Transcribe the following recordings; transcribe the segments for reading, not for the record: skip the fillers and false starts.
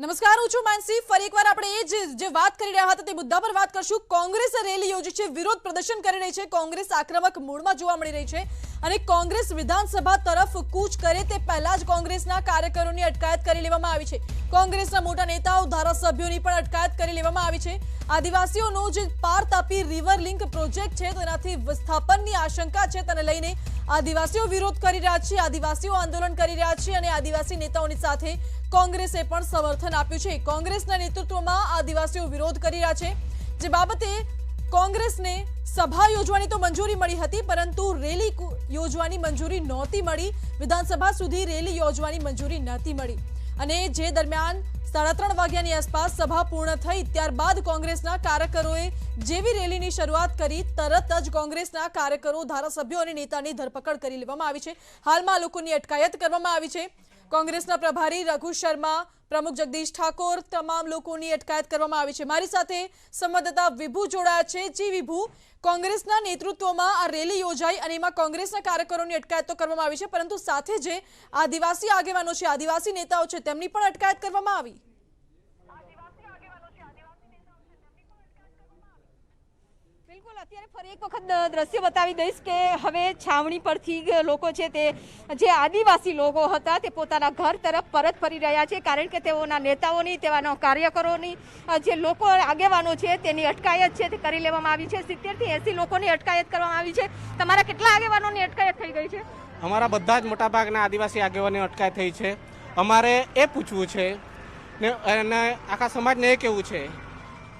નમસ્કાર, હું છું માનસી। ફરી એકવાર આપણે જે વાત કરી રહ્યા હતા તે મુદ્દા પર વાત કરશું। કોંગ્રેસે રેલી યોજી છે, વિરોધ પ્રદર્શન કરી રહી છે। કોંગ્રેસ આક્રમક મૂડમાં જોવા મળી રહી છે અને કોંગ્રેસ વિધાનસભા તરફ કૂચ કરે તે પહેલા જ કોંગ્રેસના કાર્યકરોની અટકાયત કરી લેવામાં આવી છે। કોંગ્રેસના મોટા નેતાઓ, ધારાસભ્યોની પણ અટકાયત કરી લેવામાં આવી છે। આદિવાસીઓનો જે પાર તાપી રિવર લિંક પ્રોજેક્ટ છે તેનાથી વિસ્થાપનની આશંકા છે, તેને લઈને આદિવાસીઓ વિરોધ કરી રહ્યા છે, આદિવાસીઓ આંદોલન કરી રહ્યા છે અને આદિવાસી નેતાઓની સાથે કોંગ્રેસે પણ સમર્થન આપ્યું છે। કોંગ્રેસના નેતૃત્વમાં આદિવાસીઓ વિરોધ કરી રહ્યા છે, જે બાબતે કોંગ્રેસને સભા યોજવાની તો મંજૂરી મળી હતી, પરંતુ રેલી યોજવાની મંજૂરી નહોતી મળી। વિધાનસભા સુધી રેલી યોજવાની મંજૂરી નહોતી મળી અને જે દરમિયાન 3:30 વાગ્યાની આસપાસ સભા પૂર્ણ થઈ ત્યારબાદ કોંગ્રેસના કાર્યકરોએ જેવી રેલીની શરૂઆત કરી, તરત જ કોંગ્રેસના કાર્યકરો, ધારાસભ્યો અને નેતાની ધરપકડ કરી લેવામાં આવી છે। હાલમાં લોકોની અટકાયત કરવામાં આવી છે। કોંગ્રેસના પ્રભારી રઘુ શર્મા, પ્રમુખ જગદીશ ઠાકોર, તમામ લોકોની અટકાયત કરવામાં આવી છે। મારી સાથે સંવાદદાતા વિભુ જોડાયા છે। જી વિભુ, કોંગ્રેસના નેતૃત્વમાં આ રેલી યોજાઈ અને એમાં કોંગ્રેસના કાર્યકરોની અટકાયત તો કરવામાં આવી છે, પરંતુ સાથે જે આદિવાસી આગેવાનો છે, આદિવાસી નેતાઓ છે, તેમની પણ અટકાયત કરવામાં આવી। બિલકુલ, અત્યારે ફરી એક વખત દ્રશ્ય બતાવી દઈશ કે હવે છાવણી પરથી લોકો છે તે જે આદિવાસી લોકો હતા તે પોતાના ઘર તરફ પરત ફરી રહ્યા છે, કારણ કે તેઓના નેતાઓની, તેઓના કાર્યકરોની, જે લોકો આગેવાનો છે તેની અટકાયત છે તે કરી લેવામાં આવી છે। 70 થી 80 લોકોની અટકાયત કરવામાં આવી છે। તમારા કેટલા આગેવાનોની અટકાયત થઈ ગઈ છે? અમારા બધા જ મોટાભાગના આદિવાસી આગેવાનોની અટકાયત થઈ છે। અમારે એ પૂછવું છે ને અને આખા સમાજને એ કહેવું છે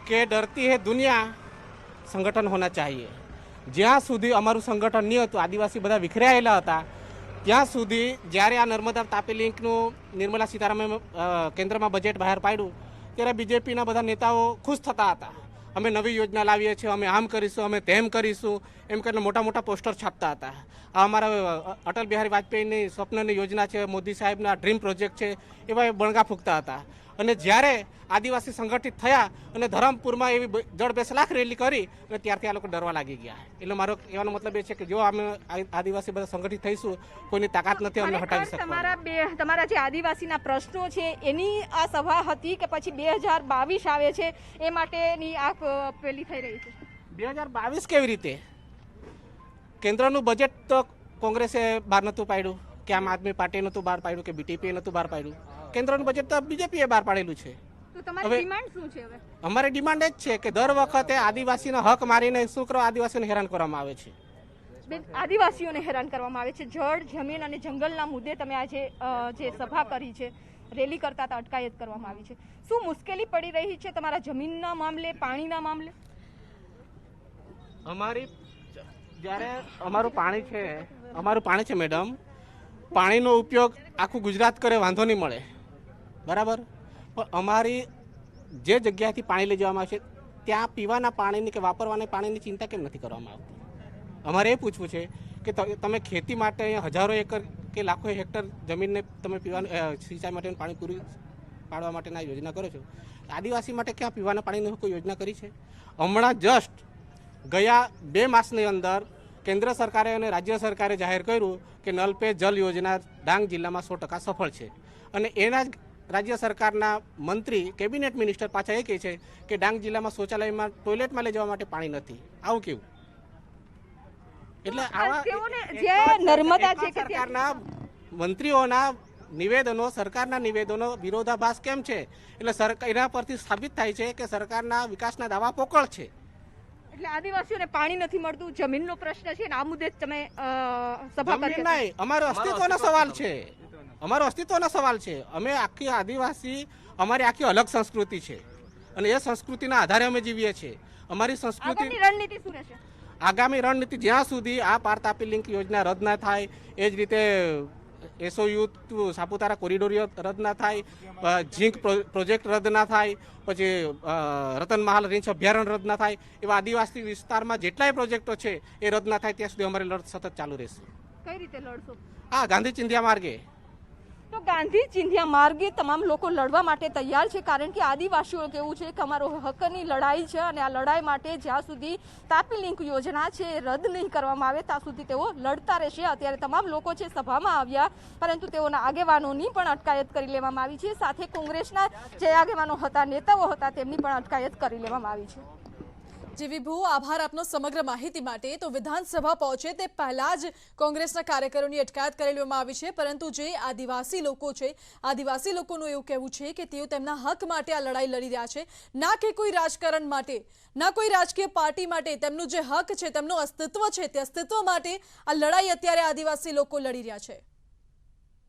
કે ડરતી હે દુનિયા, સંગઠન હોના ચાહીએ। જ્યાં સુધી અમારું સંગઠન નહીં હતું, આદિવાસી બધા વિખરાયેલા હતા, ત્યાં સુધી જ્યારે આ નર્મદા તાપી લિંકનું નિર્મલા સીતારામને કેન્દ્રમાં બજેટ બહાર પાડ્યું ત્યારે બીજેપીના બધા નેતાઓ ખુશ થતા હતા। અમે નવી યોજના લાવીએ છીએ, અમે આમ કરીશું, અમે તેમ કરીશું, એમ કરીને મોટા મોટા પોસ્ટર છાપતા હતા। આ અમારા અટલ બિહારી વાજપેયીની સ્વપ્નની યોજના છે, મોદી સાહેબના ડ્રીમ પ્રોજેક્ટ છે, એવા બણગા ફૂંકતા હતા। અને જ્યારે આદિવાસી સંગઠિત થયા અને ધરમપુરમાં એવી જડબેસલાખ રેલી કરી અને ત્યારથી આ લોકો ડરવા લાગી ગયા। એટલે મારો કહેવાનો મતલબ એ છે કે જો અમે આદિવાસી બધા સંગઠિત થઈશું, કોઈની તાકાત નથી અમને હટાવી શકવાની। તમારા જે આદિવાસીના પ્રશ્નો છે એની આ સભા હતી કે પછી 2022 આવે છે એ માટેની આ પેલી થઈ રહી છે? 2022 કેવી રીતે? કેન્દ્રનું બજેટ તો કોંગ્રેસે બહાર નહોતું પાડ્યું, કે આમ આદમી પાર્ટી નહોતું બહાર પાડ્યું, કે બીટીપીએ નહોતું બહાર પાડ્યું। કેન્દ્રનું બજેટ તો બીજેપીએ બહાર પાડેલું છે। તો તમારી ડિમાન્ડ શું છે હવે? અમારી ડિમાન્ડ એ જ છે કે દર વખતે આદિવાસીનો હક મારીને શું કરવા આદિવાસીઓને હેરાન કરવામાં આવે છે? આદિવાસીઓને હેરાન કરવામાં આવે છે। જળ, જમીન અને જંગલના મુદ્દે તમે આજે જે સભા કરી છે, રેલી કરતા હતા, અટકાયત કરવામાં આવી છે, શું મુશ્કેલી પડી રહી છે તમારા જમીનના મામલે, પાણીના મામલે? જ્યારે અમારું પાણી છે મેડમ, પાણીનો ઉપયોગ આખું ગુજરાત કરે વાંધો નહીં મળે, બરાબર, પણ અમારી જે જગ્યાએથી પાણી લઈ જવામાં આવશે ત્યાં પીવાના પાણીની કે વાપરવાના પાણીની ચિંતા કેમ નથી કરવામાં આવતી? અમારે એ પૂછવું છે કે તમે ખેતી માટે હજારો એકર કે લાખો હેક્ટર જમીનને તમે પીવાનું સિંચાઈ માટેનું પાણી પૂરું પાડવા માટેના યોજના કરો છો, આદિવાસી માટે ક્યાં પીવાના પાણીની કોઈ યોજના કરી છે? હમણાં જસ્ટ ગયા 2 માસની અંદર કેન્દ્ર સરકારે અને રાજ્ય સરકારે જાહેર કર્યું કે નલ સે જલ યોજના ડાંગ જિલ્લામાં 100% સફળ છે અને એના જ રાજ્ય સરકારના મંત્રી, કેબિનેટ મિનિસ્ટર પાછા એ કહે છે કે ડાંગ જિલ્લામાં શૌચાલયમાં, ટોયલેટમાં લઈ જવા માટે પાણી નથી। આવું કેવું? એટલે આવા જે નર્મદા છે કે સરકારના મંત્રીઓના નિવેદનો, સરકારના નિવેદનો વિરોધાભાસ કેમ છે? એટલે એના પરથી સાબિત થાય છે કે સરકારના વિકાસના દાવા પોકળ છે। એટલે આદિવાસીઓને પાણી નથી મળતું, જમીનનો પ્રશ્ન છે ને આ મુદ્દે તમે સભા કરી? નહીં, અમારો અસ્તિત્વનો સવાલ છે, અમારો અસ્તિત્વનો સવાલ છે। અમે આખી આદિવાસી, અમારી આખી અલગ સંસ્કૃતિ છે અને એ સંસ્કૃતિના આધારે અમે જીવીએ છીએ। અમારી સંસ્કૃતિ, રણનીતિ શું રહેશે? આગામી રણનીતિ જ્યાં સુધી આ પાર તાપી લિંક યોજના રદ ના થાય, એ જ રીતે SOU સાપુતારા કોરિડોર રદ ના થાય, ઝીંક પ્રોજેક્ટ રદ ના થાય, પછી રતનમહાલ રીંછ અભયારણ્ય રદ ના થાય, એવા આદિવાસી વિસ્તારમાં જેટલાય પ્રોજેક્ટો છે એ રદ ના થાય ત્યાં સુધી અમારી લડત સતત ચાલુ રહેશે। કઈ રીતે લડશો? ગાંધી ચિંધ્યા માર્ગે। તો ગાંધી ચિંધ્યા માર્ગે તમામ લોકો લડવા માટે તૈયાર છે, કારણ કે આદિવાસીઓ કેવું છે કે અમારો હકની લડાઈ છે અને આ લડાઈ માટે જ્યાં સુધી તાપી લિંક યોજના છે એ રદ નહીં કરવામાં આવે ત્યાં સુધી તેઓ લડતા રહેશે. અત્યારે તમામ લોકો છે સભામાં આવ્યા, પરંતુ તેઓના આગેવાનોની પણ અટકાયત કરી લેવામાં આવી છે. સાથે કોંગ્રેસના જે આગેવાનો હતા, નેતાઓ હતા, તેમની પણ અટકાયત કરી લેવામાં આવી છે. જી વિભુ, આભાર આપનો સમગ્ર માહિતી માટે. તો વિધાનસભા પહોંચે તે પહેલા જ કોંગ્રેસના કાર્યકરોની અટકાયત કરી લેવામાં આવી છે, પરંતુ જે આદિવાસી લોકો છે, આદિવાસી લોકોનું એવું કહેવું છે કે તેઓ તેમના હક માટે આ લડાઈ લડી રહ્યા છે, ના કે કોઈ રાજકારણ માટે, ના કોઈ રાજકીય પાર્ટી માટે. તેમનું જે હક છે, તેમનું અસ્તિત્વ છે, તે અસ્તિત્વ માટે આ લડાઈ અત્યારે આદિવાસી લોકો લડી રહ્યા છે.